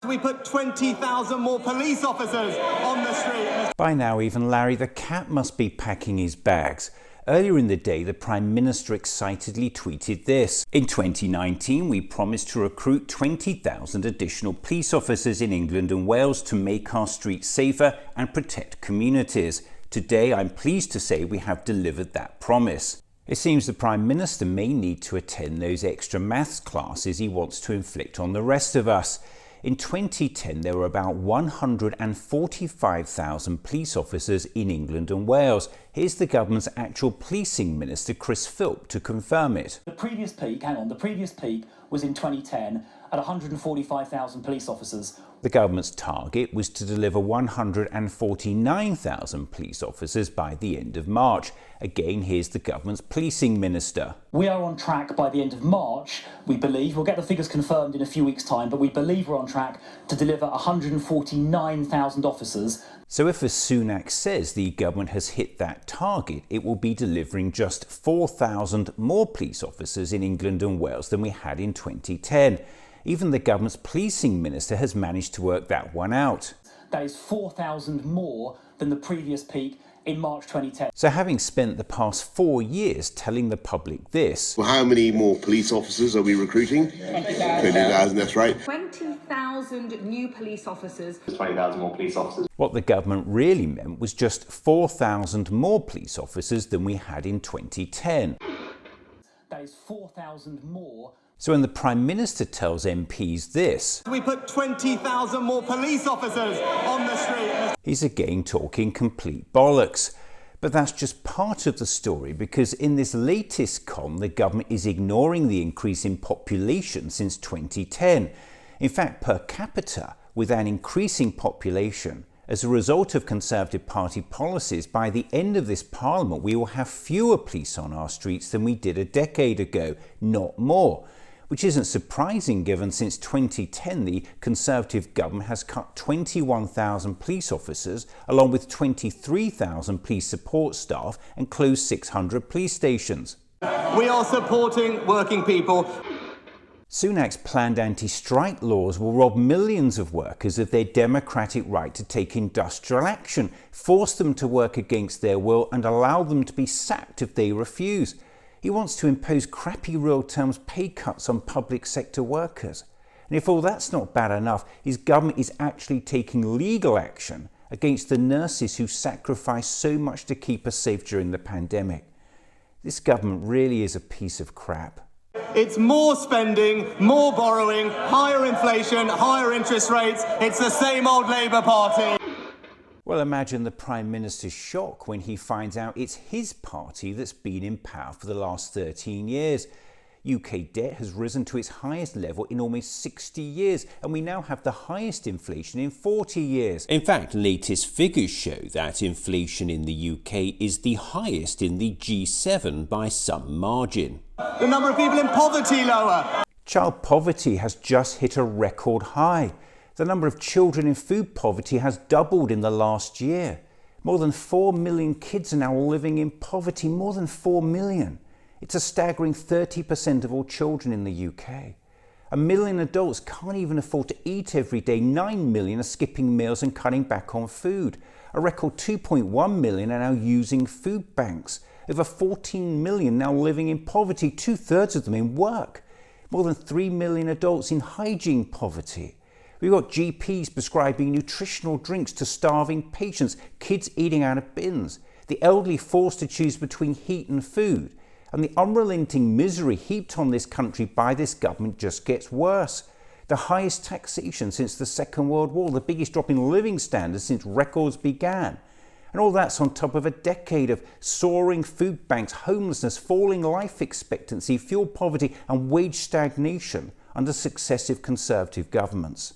We put 20,000 more police officers on the street. By now, even Larry the cat must be packing his bags. Earlier in the day, the Prime Minister excitedly tweeted this. In 2019, we promised to recruit 20,000 additional police officers in England and Wales to make our streets safer and protect communities. Today, I'm pleased to say we have delivered that promise. It seems the Prime Minister may need to attend those extra maths classes he wants to inflict on the rest of us. In 2010, there were about 145,000 police officers in England and Wales. Here's the government's actual policing minister, Chris Philp, to confirm it. The previous peak was in 2010 at 145,000 police officers. The government's target was to deliver 149,000 police officers by the end of March. Again, here's the government's policing minister. We are on track by the end of March, we believe. We'll get the figures confirmed in a few weeks' time, but we believe we're on track to deliver 149,000 officers. So if, as Sunak says, the government has hit that target, it will be delivering just 4,000 more police officers in England and Wales than we had in 2010. Even the government's policing minister has managed to work that one out. That is 4,000 more than the previous peak in March 2010. So having spent the past 4 years telling the public this... Well, how many more police officers are we recruiting? 20,000, that's right. 20,000 new police officers. 20,000 more police officers. What the government really meant was just 4,000 more police officers than we had in 2010. That is 4,000 more. So when the Prime Minister tells MPs this... We put 20,000 more police officers on the street. He's again talking complete bollocks. But that's just part of the story, because in this latest column, the government is ignoring the increase in population since 2010. In fact, per capita, with an increasing population, as a result of Conservative Party policies, by the end of this Parliament, we will have fewer police on our streets than we did a decade ago, not more. Which isn't surprising given since 2010 the Conservative government has cut 21,000 police officers along with 23,000 police support staff and closed 600 police stations. We are supporting working people. Sunak's planned anti-strike laws will rob millions of workers of their democratic right to take industrial action, force them to work against their will and allow them to be sacked if they refuse. He wants to impose crappy real terms pay cuts on public sector workers. And if all that's not bad enough, his government is actually taking legal action against the nurses who sacrificed so much to keep us safe during the pandemic. This government really is a piece of crap. It's more spending, more borrowing, higher inflation, higher interest rates. It's the same old Labour Party. Well, imagine the Prime Minister's shock when he finds out it's his party that's been in power for the last 13 years. UK debt has risen to its highest level in almost 60 years, and we now have the highest inflation in 40 years. In fact, latest figures show that inflation in the UK is the highest in the G7 by some margin. The number of people in poverty lower. Child poverty has just hit a record high. The number of children in food poverty has doubled in the last year. More than 4 million kids are now living in poverty, more than 4 million. It's a staggering 30% of all children in the UK. 1 million adults can't even afford to eat every day. 9 million are skipping meals and cutting back on food. A record 2.1 million are now using food banks. Over 14 million now living in poverty, 2/3 of them in work. More than 3 million adults in hygiene poverty. We've got GPs prescribing nutritional drinks to starving patients, kids eating out of bins, the elderly forced to choose between heat and food. And the unrelenting misery heaped on this country by this government just gets worse. The highest taxation since the Second World War, the biggest drop in living standards since records began. And all that's on top of a decade of soaring food banks, homelessness, falling life expectancy, fuel poverty and wage stagnation under successive Conservative governments.